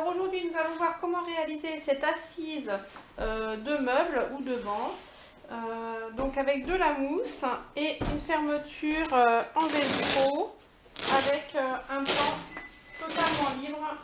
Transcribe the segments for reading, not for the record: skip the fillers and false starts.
Alors aujourd'hui nous allons voir comment réaliser cette assise de meubles ou de banc. Donc avec de la mousse et une fermeture en velcro avec un pan totalement libre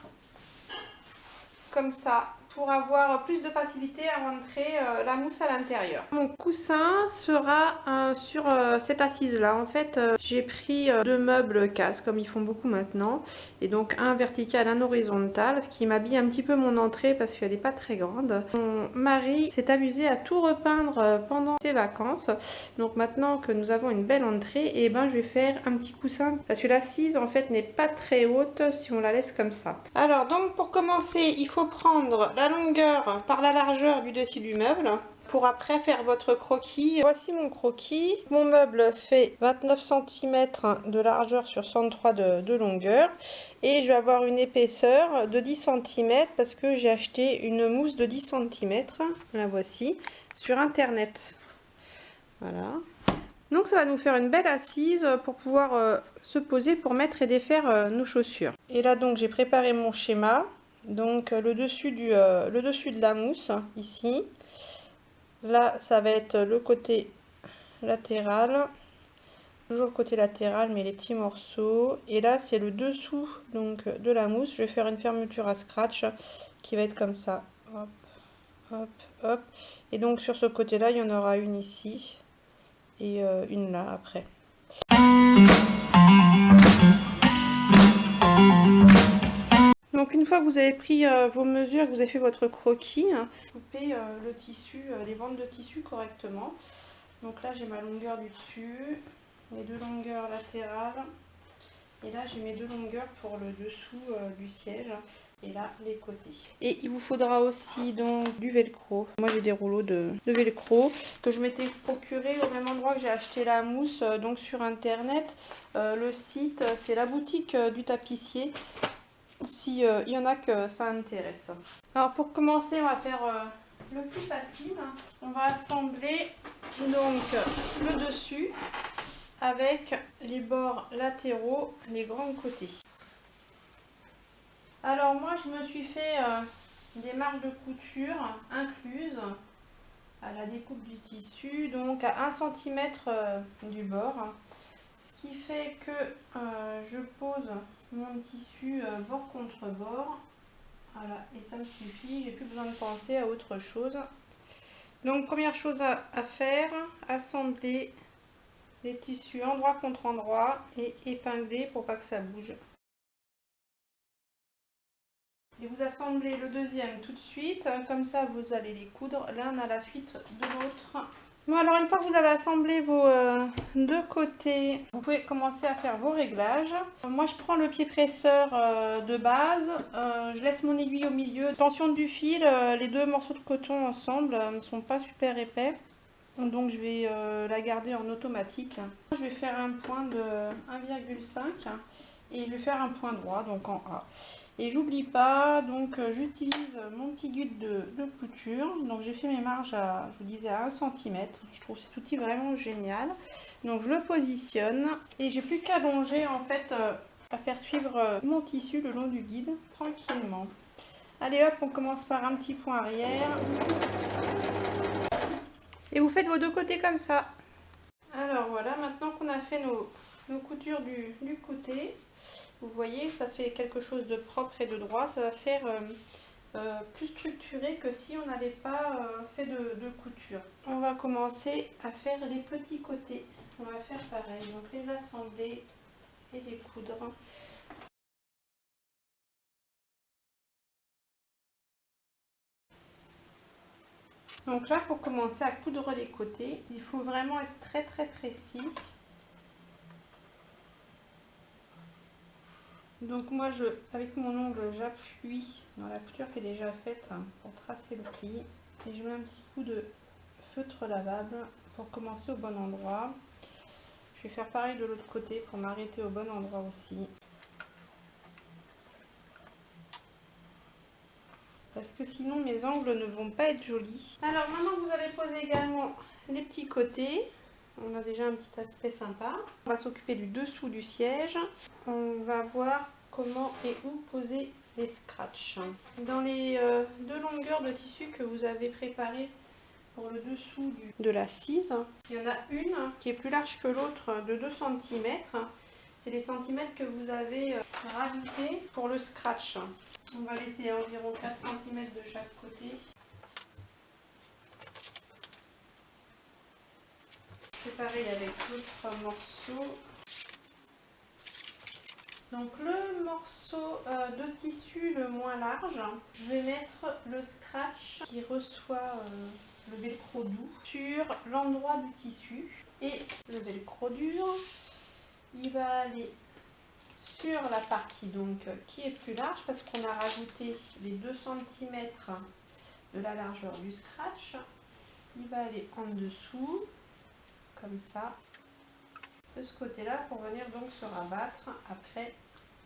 comme ça pour avoir plus de facilité à rentrer la mousse à l'intérieur. Mon coussin sera sur cette assise là. En fait j'ai pris deux meubles casse comme ils font beaucoup maintenant et donc un vertical, un horizontal, ce qui m'habille un petit peu mon entrée parce qu'elle n'est pas très grande. Mon mari s'est amusé à tout repeindre pendant ses vacances, donc maintenant que nous avons une belle entrée, et ben je vais faire un petit coussin parce que l'assise en fait n'est pas très haute si on la laisse comme ça. Alors donc pour commencer il faut prendre la longueur par la largeur du dessus du meuble pour après faire votre croquis. Voici mon croquis. Mon meuble fait 29 cm de largeur sur 63 de longueur et je vais avoir une épaisseur de 10 cm parce que j'ai acheté une mousse de 10 cm, la voici, sur internet. Voilà. Donc ça va nous faire une belle assise pour pouvoir se poser pour mettre et défaire nos chaussures. Et là donc j'ai préparé mon schéma. Donc le dessus de la mousse ici. Là ça va être le côté latéral. Toujours le côté latéral mais les petits morceaux. Et là c'est le dessous donc de la mousse. Je vais faire une fermeture à scratch qui va être comme ça. Hop, hop, hop. Et donc sur ce côté là il y en aura une ici et une là après. Donc une fois que vous avez pris vos mesures, que vous avez fait votre croquis, coupez le tissu, les bandes de tissu correctement. Donc là j'ai ma longueur du dessus, mes deux longueurs latérales, et là j'ai mes deux longueurs pour le dessous du siège, et là les côtés. Et il vous faudra aussi donc du velcro. Moi j'ai des rouleaux de velcro que je m'étais procuré au même endroit que j'ai acheté la mousse, donc sur internet. Le site c'est la boutique du tapissier. Si il y en a que ça intéresse. Alors pour commencer, on va faire le plus facile. On va assembler donc le dessus avec les bords latéraux, les grands côtés. Alors moi je me suis fait des marges de couture incluses à la découpe du tissu, donc à 1 cm du bord. Ce qui fait que je pose mon tissu bord contre bord. Voilà, et ça me suffit, j'ai plus besoin de penser à autre chose. Donc première chose à faire, assembler les tissus endroit contre endroit et épingler pour pas que ça bouge. Et vous assemblez le deuxième tout de suite, comme ça vous allez les coudre l'un à la suite de l'autre. Bon, alors une fois que vous avez assemblé vos deux côtés, vous pouvez commencer à faire vos réglages. Moi je prends le pied presseur de base, je laisse mon aiguille au milieu. Tension du fil, les deux morceaux de coton ensemble ne sont pas super épais, donc je vais la garder en automatique. Je vais faire un point de 1,5 et je vais faire un point droit, donc en A. Et j'oublie pas, donc j'utilise mon petit guide de couture. Donc j'ai fait mes marges à, je vous disais, à 1 cm. Je trouve cet outil vraiment génial. Donc je le positionne et j'ai plus qu'à longer en fait, à faire suivre mon tissu le long du guide tranquillement. Allez hop, on commence par un petit point arrière. Et vous faites vos deux côtés comme ça. Alors voilà, maintenant qu'on a fait nos coutures du côté, vous voyez, ça fait quelque chose de propre et de droit. Ça va faire plus structuré que si on n'avait pas fait de couture. On va commencer à faire les petits côtés. On va faire pareil, donc les assembler et les coudre. Donc là, pour commencer à coudre les côtés, il faut vraiment être très très précis. Donc moi, avec mon ongle, j'appuie dans la couture qui est déjà faite pour tracer le pli. Et je mets un petit coup de feutre lavable pour commencer au bon endroit. Je vais faire pareil de l'autre côté pour m'arrêter au bon endroit aussi. Parce que sinon mes angles ne vont pas être jolis. Alors maintenant que vous avez posé également les petits côtés, on a déjà un petit aspect sympa. On va s'occuper du dessous du siège. On va voir comment et où poser les scratchs. Dans les deux longueurs de tissu que vous avez préparées pour le dessous de l'assise, il y en a une qui est plus large que l'autre de 2 cm. C'est les centimètres que vous avez rajoutés pour le scratch. On va laisser environ 4 cm de chaque côté. C'est pareil avec l'autre morceau. Donc le morceau de tissu le moins large, je vais mettre le scratch qui reçoit le velcro doux sur l'endroit du tissu. Et le velcro dur, il va aller sur la partie donc qui est plus large parce qu'on a rajouté les 2 cm de la largeur du scratch. Il va aller en dessous, comme ça, de ce côté-là pour venir donc se rabattre après,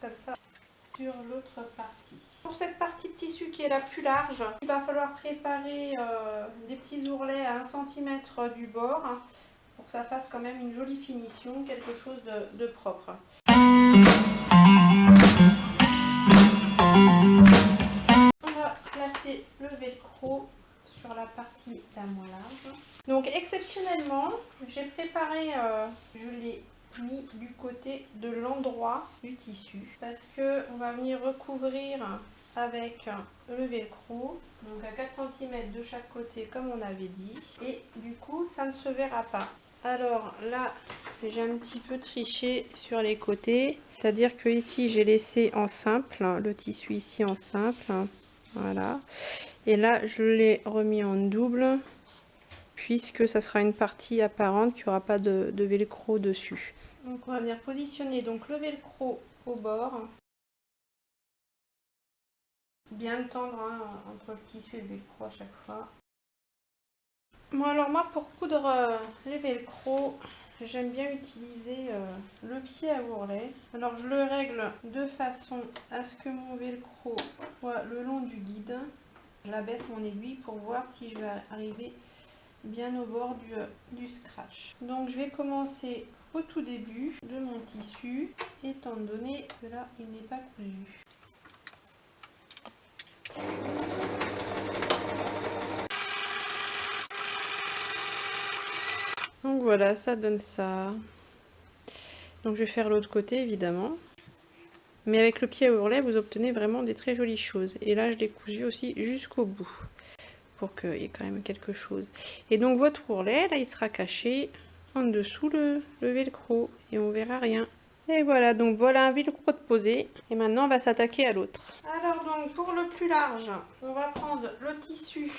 comme ça, sur l'autre partie. Pour cette partie de tissu qui est la plus large, il va falloir préparer des petits ourlets à 1 cm du bord pour que ça fasse quand même une jolie finition, quelque chose de propre. On va placer le velcro sur la partie la moins large. Donc exceptionnellement, j'ai préparé, je l'ai mis du côté de l'endroit du tissu parce que on va venir recouvrir avec le velcro, donc à 4 cm de chaque côté comme on avait dit, et du coup ça ne se verra pas. Alors là, j'ai un petit peu triché sur les côtés, c'est à dire que ici j'ai laissé en simple, le tissu ici en simple, voilà, et là je l'ai remis en double puisque ça sera une partie apparente, qu'il n'y aura pas de velcro dessus. Donc on va venir positionner donc le velcro au bord, bien tendre entre le tissu et le velcro à chaque fois. Bon alors moi pour coudre les velcro, j'aime bien utiliser le pied à ourlet. Alors je le règle de façon à ce que mon velcro soit le long du guide. Je abaisse mon aiguille pour voir si je vais arriver bien au bord du scratch. Donc je vais commencer au tout début de mon tissu, étant donné que là il n'est pas cousu. Donc voilà, ça donne ça. Donc je vais faire l'autre côté évidemment. Mais avec le pied à ourlet, vous obtenez vraiment des très jolies choses. Et là, je l'ai cousu aussi jusqu'au bout, pour qu'il y ait quand même quelque chose. Et donc votre ourlet, là, il sera caché en dessous le velcro. Et on verra rien. Et voilà, donc voilà un velcro de posé. Et maintenant, on va s'attaquer à l'autre. Alors donc, pour le plus large, on va prendre le tissu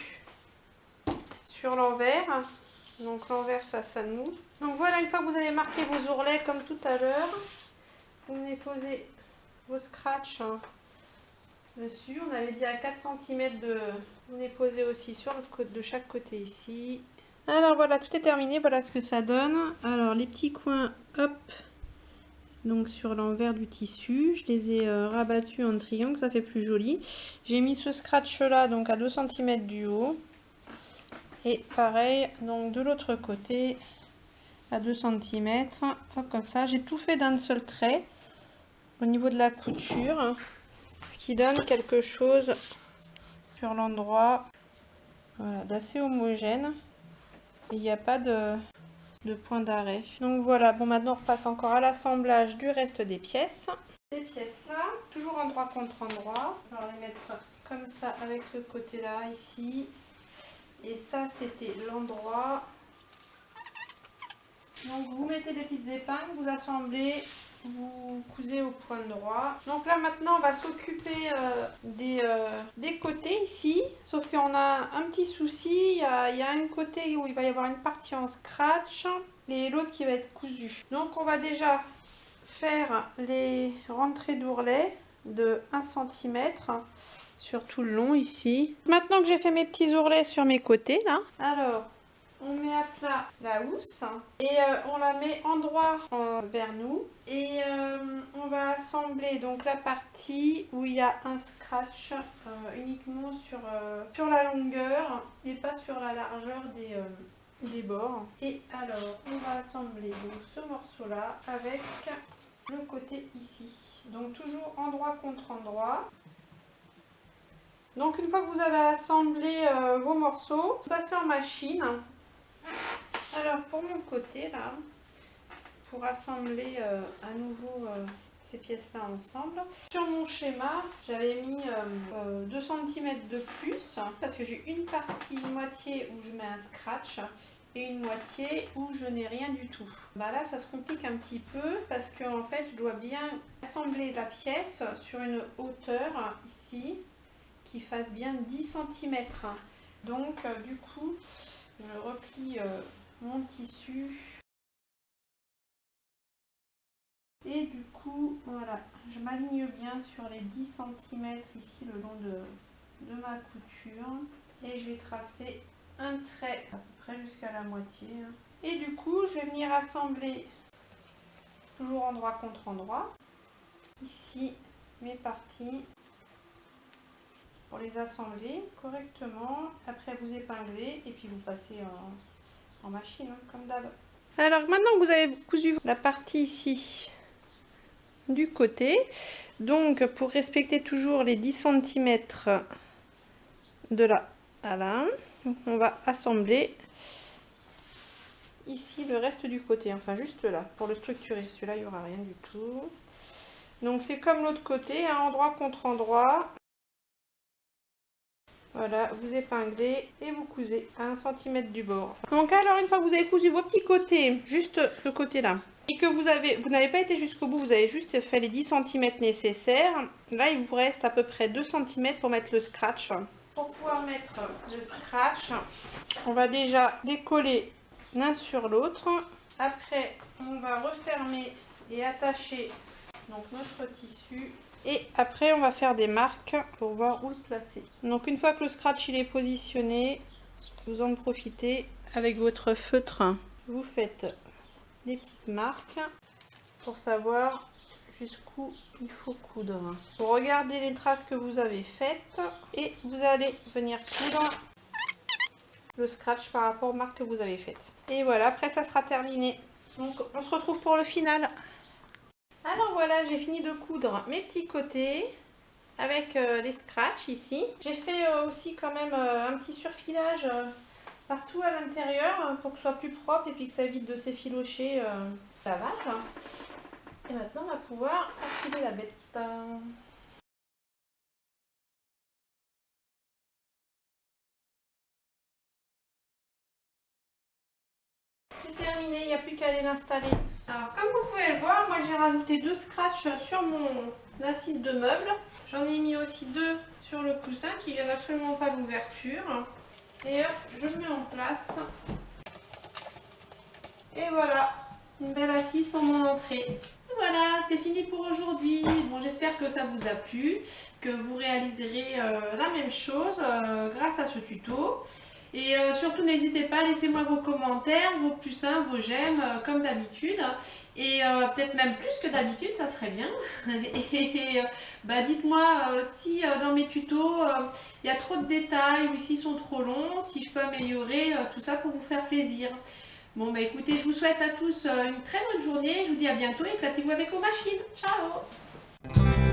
sur l'envers. Donc l'envers face à nous. Donc voilà, une fois que vous avez marqué vos ourlets comme tout à l'heure, vous venez poser vos scratchs dessus. On avait dit à 4 cm de... On est posé aussi sur le côté de chaque côté ici. Alors voilà, tout est terminé. Voilà ce que ça donne. Alors les petits coins, hop, donc sur l'envers du tissu. Je les ai rabattus en triangle, ça fait plus joli. J'ai mis ce scratch là donc à 2 cm du haut. Et pareil, donc de l'autre côté à 2 cm. Hop, comme ça. J'ai tout fait d'un seul trait au niveau de la couture. Ce qui donne quelque chose sur l'endroit, voilà, d'assez homogène. Il n'y a pas de point d'arrêt. Donc voilà, bon maintenant on repasse encore à l'assemblage du reste des pièces. Ces pièces là, toujours endroit contre endroit. Je vais les mettre comme ça avec ce côté là ici. Et ça c'était l'endroit. Donc vous mettez des petites épingles, vous assemblez, vous cousez au point droit. Donc là maintenant on va s'occuper des côtés ici, sauf qu'on a un petit souci, il y a un côté où il va y avoir une partie en scratch et l'autre qui va être cousu. Donc on va déjà faire les rentrées d'ourlet de 1 cm sur tout le long ici. Maintenant que j'ai fait mes petits ourlets sur mes côtés là, alors on met à plat la housse et on la met en droit vers nous et on va assembler donc la partie où il y a un scratch uniquement sur la longueur et pas sur la largeur des bords. Et alors on va assembler donc ce morceau là avec le côté ici, donc toujours endroit contre endroit. Donc une fois que vous avez assemblé vos morceaux, passez en machine. Alors pour mon côté là, pour assembler à nouveau ces pièces là ensemble, sur mon schéma j'avais mis 2 cm de plus parce que j'ai une partie, une moitié où je mets un scratch et une moitié où je n'ai rien du tout. Bah là ça se complique un petit peu parce que en fait je dois bien assembler la pièce sur une hauteur ici qui fasse bien 10 cm. Donc du coup je replie mon tissu et du coup voilà, je m'aligne bien sur les 10 cm ici le long de ma couture et je vais tracer un trait à peu près jusqu'à la moitié. Et du coup je vais venir assembler toujours endroit contre endroit ici mes parties pour les assembler correctement. Après vous épinglez et puis vous passez en machine comme d'hab. Alors maintenant que vous avez cousu la partie ici du côté, donc pour respecter toujours les 10 cm de là à là, donc on va assembler ici le reste du côté, enfin juste là pour le structurer. Celui-là il n'y aura rien du tout, donc c'est comme l'autre côté, hein, endroit contre endroit. Voilà, vous épinglez et vous cousez à 1 cm du bord. Donc alors une fois que vous avez cousu vos petits côtés, juste le côté là, et que vous n'avez pas été jusqu'au bout, vous avez juste fait les 10 cm nécessaires, là il vous reste à peu près 2 cm pour mettre le scratch. Pour pouvoir mettre le scratch, on va déjà les coller l'un sur l'autre. Après on va refermer et attacher donc notre tissu. Et après on va faire des marques pour voir où le placer. Donc une fois que le scratch il est positionné, vous en profitez avec votre feutre. Vous faites des petites marques pour savoir jusqu'où il faut coudre. Vous regardez les traces que vous avez faites et vous allez venir coudre le scratch par rapport aux marques que vous avez faites. Et voilà, après ça sera terminé. Donc on se retrouve pour le final. Alors voilà, j'ai fini de coudre mes petits côtés avec les scratchs ici. J'ai fait aussi quand même un petit surfilage partout à l'intérieur pour que ce soit plus propre et puis que ça évite de s'effilocher la vache. Et maintenant on va pouvoir enfiler la bête. C'est terminé, il n'y a plus qu'à aller l'installer. Alors comme vous pouvez le voir, moi j'ai rajouté 2 scratchs sur mon assise de meuble. J'en ai mis aussi 2 sur le coussin qui viennent absolument pas l'ouverture. Et hop, je mets en place. Et voilà, une belle assise pour mon entrée. Et voilà, c'est fini pour aujourd'hui. Bon, j'espère que ça vous a plu, que vous réaliserez la même chose grâce à ce tuto. Et surtout, n'hésitez pas, laissez-moi vos commentaires, vos plus 1, vos j'aime, comme d'habitude. Et peut-être même plus que d'habitude, ça serait bien. Et bah, dites-moi si dans mes tutos, il y a trop de détails ou s'ils sont trop longs, si je peux améliorer tout ça pour vous faire plaisir. Bon, bah écoutez, je vous souhaite à tous une très bonne journée. Je vous dis à bientôt et éclatez-vous avec vos machines. Ciao!